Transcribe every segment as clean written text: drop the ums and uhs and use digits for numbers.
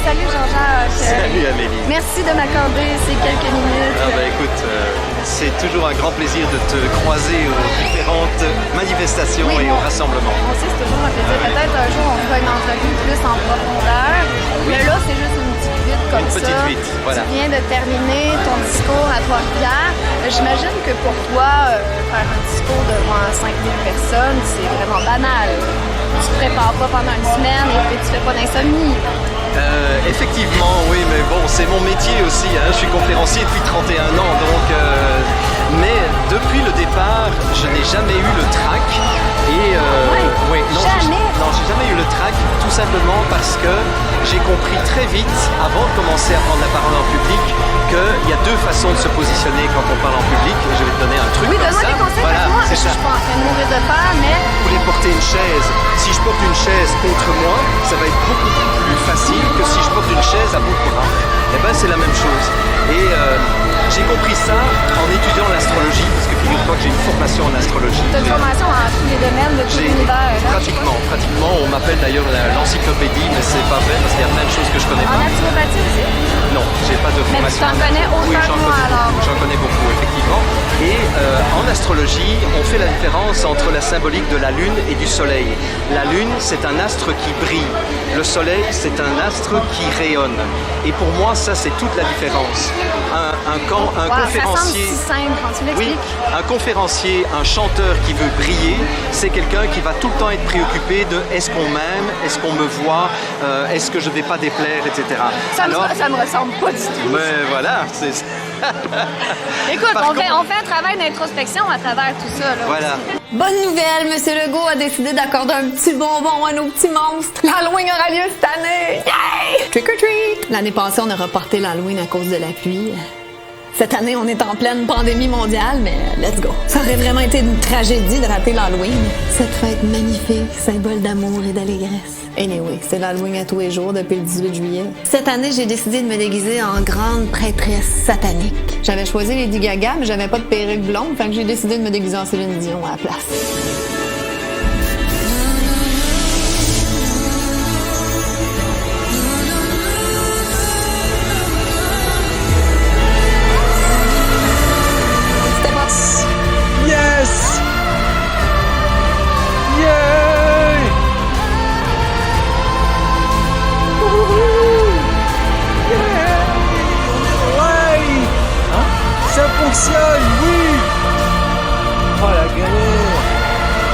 Salut Jean-Jacques. Salut Amélie. Merci de m'accorder ces quelques minutes. Écoute, c'est toujours un grand plaisir de te croiser aux différentes manifestations et aux rassemblements. Moi aussi, c'est toujours un plaisir. Peut-être un jour, on fera une entrevue plus en profondeur. Mais là, c'est juste une petite vite comme ça. Une petite vite, voilà. Tu viens de terminer ton discours à Trois-Rivières. J'imagine que pour toi, faire un discours devant 5000 personnes, c'est vraiment banal. Tu te prépares pas pendant une semaine et puis tu fais pas d'insomnie. Effectivement, oui, mais bon, c'est mon métier aussi. Hein. Je suis conférencier depuis 31 ans, donc. Mais depuis le départ, je n'ai jamais eu le trac. Et ouais, non, j'ai jamais eu le trac, tout simplement parce que j'ai compris très vite, avant de commencer à prendre la parole en public, qu'il y a deux façons de se positionner quand on parle en public. Et je vais te donner un truc oui, comme ça. Oui, donne-moi des conseils, voilà, moi, c'est je suis pas en train de mourir de peur, mais... Vous voulez porter une chaise. Si je porte une chaise contre moi, ça va être beaucoup plus facile que si je porte une chaise à bout de bras. Eh ben, c'est la même chose. Et j'ai compris ça en étudiant l'astrologie, parce que figure-toi que j'ai une formation en astrologie. Tu as une formation en tous les domaines de tout l'univers. Pratiquement. On m'appelle d'ailleurs l'encyclopédie, mais c'est pas vrai, parce qu'il y a plein de choses que je connais pas. En naturopathie aussi? Non, j'ai pas de formation. Mais tu t'en connais autant que moi alors? J'en connais beaucoup, effectivement. Et en astrologie, on fait la différence entre la symbolique de la Lune et du Soleil. La Lune, c'est un astre qui brille. Le Soleil, c'est un astre qui rayonne. Et pour moi, ça, c'est toute la différence. Un conférencier... Ça semble si simple quand tu l'expliques. Oui, un conférencier, un chanteur qui veut briller, c'est quelqu'un qui va tout le temps être préoccupé de est-ce qu'on m'aime, est-ce qu'on me voit, est-ce que je vais pas déplaire, etc. Ça me ressemble pas du tout. Mais voilà, c'est... Écoute, on fait un travail d'introspection à travers tout ça. Là, voilà. Aussi. Bonne nouvelle, M. Legault a décidé d'accorder un petit bonbon à nos petits monstres. L'Halloween aura lieu cette année! Yay! Trick or treat! L'année passée, on a reporté l'Halloween à cause de la pluie. Cette année, on est en pleine pandémie mondiale, mais let's go. Ça aurait vraiment été une tragédie de rater l'Halloween. Cette fête magnifique, symbole d'amour et d'allégresse. Anyway, c'est l'Halloween à tous les jours depuis le 18 juillet. Cette année, j'ai décidé de me déguiser en grande prêtresse satanique. J'avais choisi Lady Gaga, mais j'avais pas de perruque blonde, fait que j'ai décidé de me déguiser en Céline Dion à la place. Yes! Yay! Ouais! Hein? Ça fonctionne, oui! Oh la galère!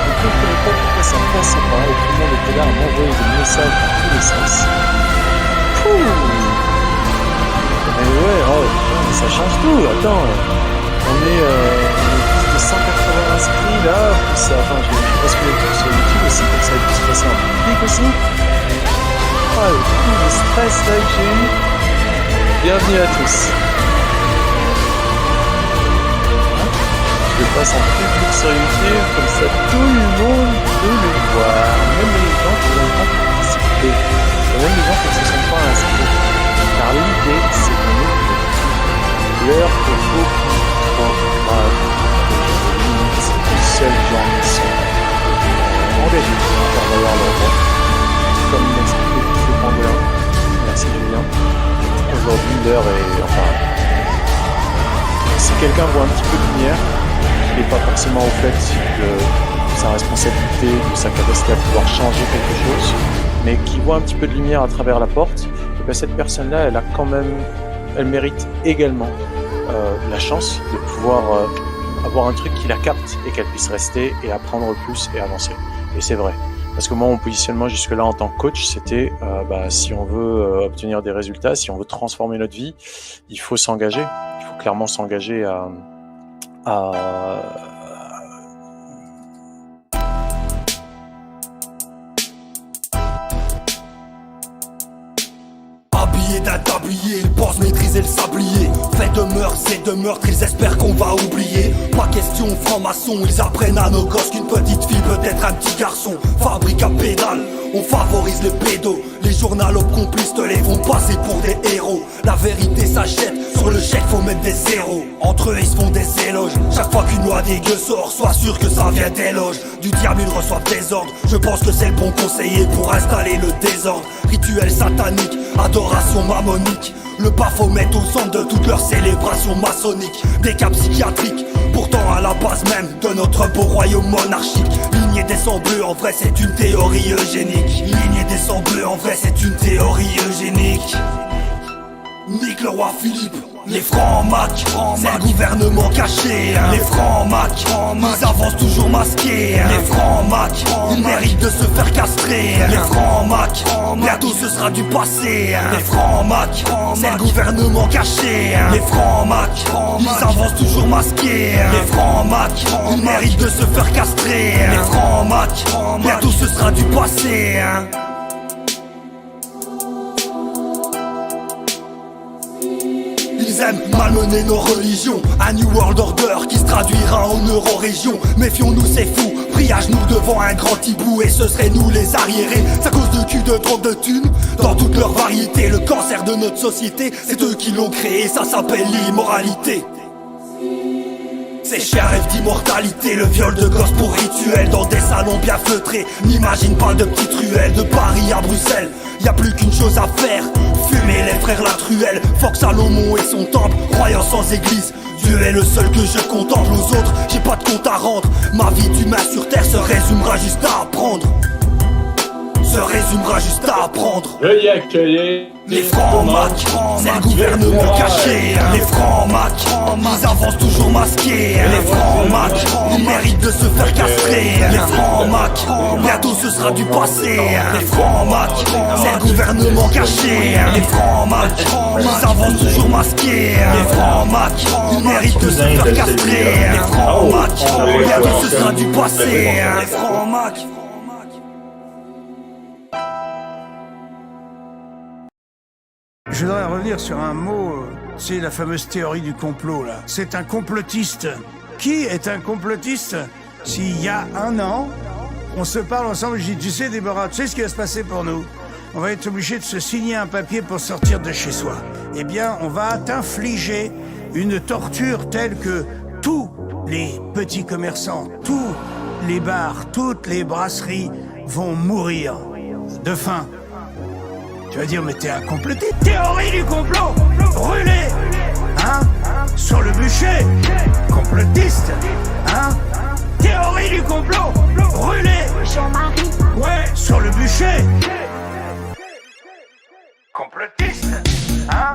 Je ne connais pas pourquoi ça passe pas et tout le monde était là à m'envoyer des messages dans tous les sens. Pouh! Mais ouais, oh putain, ça change tout, attends! On est plus de 180 inscrits là, plus ça, enfin je sais pas ce que les trucs sur YouTube aussi, comme ça il peut se passer en public aussi. Oh le coup de stress là que j'ai eu. Bienvenue à tous. Je le passe en public sur YouTube, comme ça tout le monde peut le voir, même les gens qui n'ont pas participé, et même les gens qui ne se sont pas inscrits. Car l'idée c'est qu'on est l'heure que beaucoup les seuls gens qui sont engagés pour avoir leur voix, comme l'expliquait Monsieur Pangolin. Merci Julien. Aujourd'hui, l'heure est... Enfin, si quelqu'un voit un petit peu de lumière, qui n'est pas forcément au fait de sa responsabilité, de sa capacité à pouvoir changer quelque chose, mais qui voit un petit peu de lumière à travers la porte, et bien cette personne-là, elle a quand même... Elle mérite également la chance de pouvoir avoir un truc qui la capte et qu'elle puisse rester et apprendre plus et avancer. Et c'est vrai. Parce que moi, mon positionnement jusque-là en tant que coach, c'était si on veut obtenir des résultats, si on veut transformer notre vie, il faut s'engager. Il faut clairement s'engager à tablier, ils pensent maîtriser le sablier. Fait de mœurs et de meurtres, ils espèrent qu'on va oublier. Pas question franc-maçon, ils apprennent à nos gosses qu'une petite fille peut être un petit garçon. Fabrique à pédale, on favorise les pédos. Les journal complices te les font passer pour des héros. La vérité s'achète, sur le chèque faut mettre des zéros. Entre eux ils se font des éloges. Chaque fois qu'une loi dégueu sort, sois sûr que ça vient des loges. Du diable ils reçoivent des ordres. Je pense que c'est le bon conseiller pour installer le désordre. Rituel satanique, adoration mammonique. Le Baphomet au centre de toutes leurs célébrations maçonniques. Des cas psychiatriques, pourtant à la base même de notre beau royaume monarchique. Lignée des sangs bleus, en vrai c'est une théorie eugénique. Lignée des sangs bleus, en vrai c'est une théorie eugénique. Nique le roi Philippe, les francs-macs, c'est le gouvernement caché. Les francs-macs, ils avancent toujours masqués. Les francs-macs, ils méritent de se faire castrer. Les francs-macs, bientôt ce sera du passé. Les francs-macs, c'est le gouvernement caché. Les francs-macs, ils avancent toujours masqués. Les francs-macs, ils méritent de se faire castrer. Les francs-macs, bientôt ce sera du passé. Ils aiment malmener nos religions. Un New World Order qui se traduira en euro-région. Méfions-nous, c'est fou, pris à genoux devant un grand hibou. Et ce serait nous les arriérés. C'est à cause de cul, de drogue, de thunes. Dans toute leur variété, le cancer de notre société, c'est eux qui l'ont créé, ça s'appelle l'immoralité. Ces chiens rêvent d'immortalité, le viol de gosses pour rituel. Dans des salons bien feutrés, n'imagine pas de petites ruelles. De Paris à Bruxelles, y'a plus qu'une chose à faire, fumer les frères la truelle. Fox Salomon et son temple, croyant sans église. Dieu est le seul que je contemple, aux autres j'ai pas de compte à rendre. Ma vie d'humain sur terre se résumera juste à apprendre. Se résumera juste à apprendre. Veuillez accueillir les francs-macs, c'est le gouvernement caché. Les francs-macs, ils avancent toujours masqués. Les francs-macs, ils méritent de se faire castrer. Les francs-macs, bientôt ce sera du passé. Les francs-macs, c'est le gouvernement caché. Les francs-macs, ils avancent toujours masqués. Les francs-macs, ils méritent de se faire castrer. Les francs-macs, bientôt ce sera du passé. Les francs-macs. Je voudrais revenir sur un mot, c'est la fameuse théorie du complot, là. C'est un complotiste. Qui est un complotiste? S'il y a un an, on se parle ensemble, je dis, tu sais Déborah, tu sais ce qui va se passer pour nous? On va être obligé de se signer un papier pour sortir de chez soi. Eh bien, on va t'infliger une torture telle que tous les petits commerçants, tous les bars, toutes les brasseries vont mourir de faim. Tu vas dire, mais t'es un complotiste. Théorie du complot, brûlé, hein, sur le bûcher. Complotiste, hein. Théorie du complot, brûlé, Jean-Marie, ouais, sur le bûcher. Complotiste, hein.